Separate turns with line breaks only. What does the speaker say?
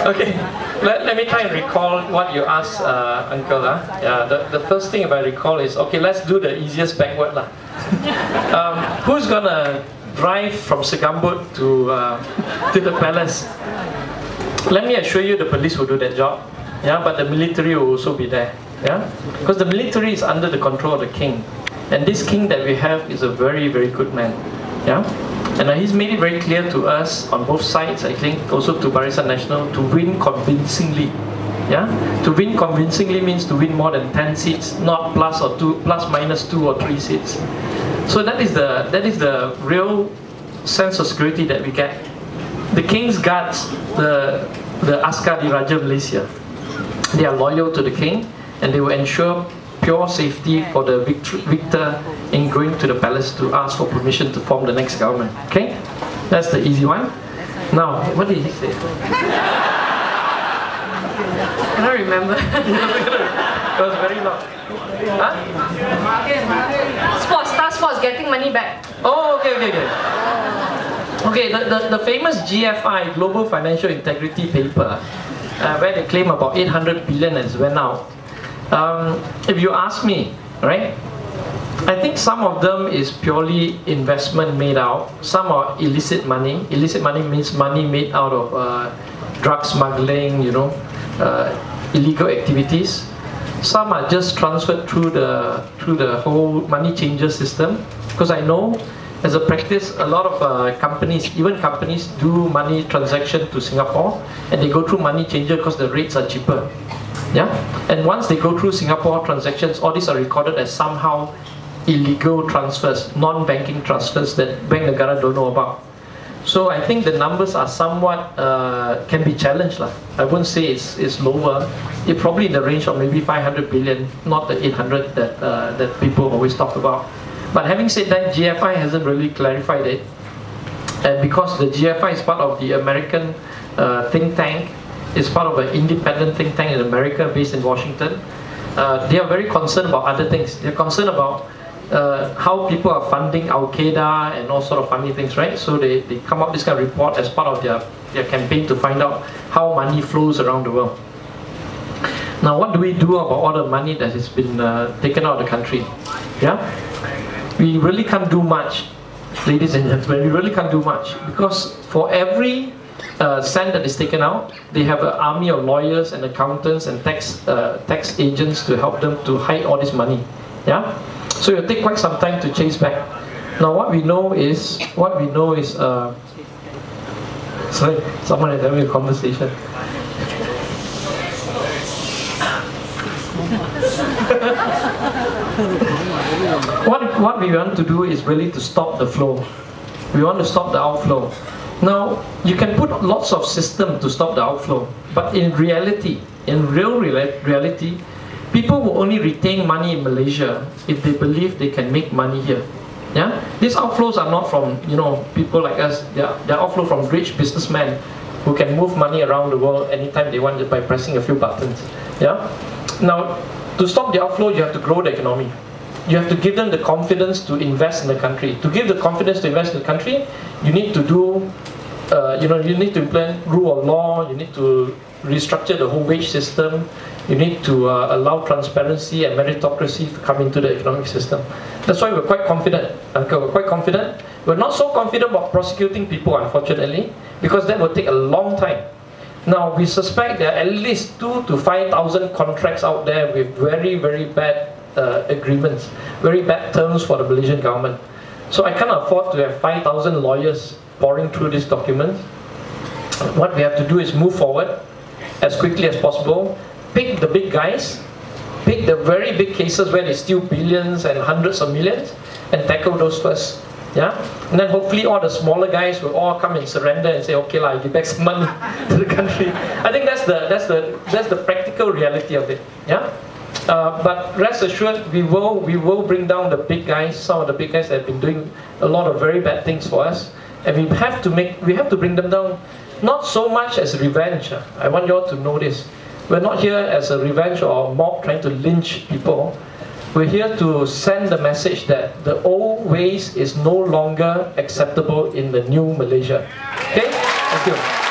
Okay, let me try and recall what you asked, Uncle. Yeah, the first thing if I recall is, okay, let's do the easiest backward. Who's gonna drive from Segambut to the palace? Let me assure you the police will do that job. Yeah, but the military will also be there. Yeah, because the military is under the control of the king. And this king that we have is a very, very good man. Yeah? And he's made it very clear to us on both sides, I think, also to Barisan Nasional, to win convincingly. Yeah? To win convincingly means to win more than 10 seats, not plus minus 2 or 3 seats. So that is the real sense of security that we get. The King's Guards, the Askar di Raja Malaysia, they are loyal to the king and they will ensure pure safety for the victor in going to the palace to ask for permission to form the next government. Okay? That's the easy one. Now, what did he say?
I don't remember.
It was very loud. Huh?
Task force, getting money back.
Oh, okay. Okay, the famous GFI, Global Financial Integrity paper, where they claim about 800 billion has went out. If you ask me, right, I think some of them is purely investment made out. Some are illicit money. Illicit money means money made out of drug smuggling, you know, illegal activities. Some are just transferred through the whole money changer system. Because I know, as a practice, a lot of companies, even companies, do money transaction to Singapore, and they go through money changer because the rates are cheaper. Yeah, and once they go through Singapore transactions, all these are recorded as somehow illegal transfers, non-banking transfers that Bank Negara don't know about. So I think the numbers are somewhat can be challenged lah. I wouldn't say it's lower. It's probably in the range of maybe 500 billion, not the 800 that people always talk about. But having said that, GFI hasn't really clarified it, and because the GFI is part of the American think tank. It's part of an independent think tank in America based in Washington. They are very concerned about other things. They're concerned about how people are funding Al-Qaeda and all sort of funny things, right? So they come up with this kind of report as part of their campaign to find out how money flows around the world. Now, what do we do about all the money that has been taken out of the country? Yeah? We really can't do much, ladies and gentlemen. We really can't do much, because for every cent that is taken out, they have an army of lawyers and accountants and tax agents to help them to hide all this money. Yeah, so it'll take quite some time to chase back. Now, what we know is sorry, someone is having a conversation. What we want to do is really to stop the flow. We want to stop the outflow. Now, you can put lots of systems to stop the outflow, but in reality, reality, people will only retain money in Malaysia if they believe they can make money here. Yeah, these outflows are not from people like us. They're outflow from rich businessmen who can move money around the world anytime they want by pressing a few buttons. Yeah. Now, to stop the outflow, you have to grow the economy. You have to give them the confidence to invest in the country. To give the confidence to invest in the country, you need to do, you need to implement rule of law. You need to restructure the whole wage system. You need to allow transparency and meritocracy to come into the economic system. That's why we're quite confident, Uncle. We're quite confident. We're not so confident about prosecuting people, unfortunately, because that will take a long time. Now, we suspect there are at least 2,000 to 5,000 contracts out there with very, very bad agreements, very bad terms for the Malaysian government. So I can't afford to have 5,000 lawyers pouring through these documents. What we have to do is move forward as quickly as possible, pick the big guys, pick the very big cases where they steal billions and hundreds of millions, and tackle those first. Yeah, and then hopefully all the smaller guys will all come and surrender and say, okay, I give back some money to the country. I think that's the practical reality of it. Yeah, but rest assured, we will bring down the big guys. Some of the big guys that have been doing a lot of very bad things for us, and we have to bring them down. Not so much as revenge. I want you all to know this. We're not here as a revenge or a mob trying to lynch people. We're here to send the message that the old ways is no longer acceptable in the new Malaysia. Okay? Thank you.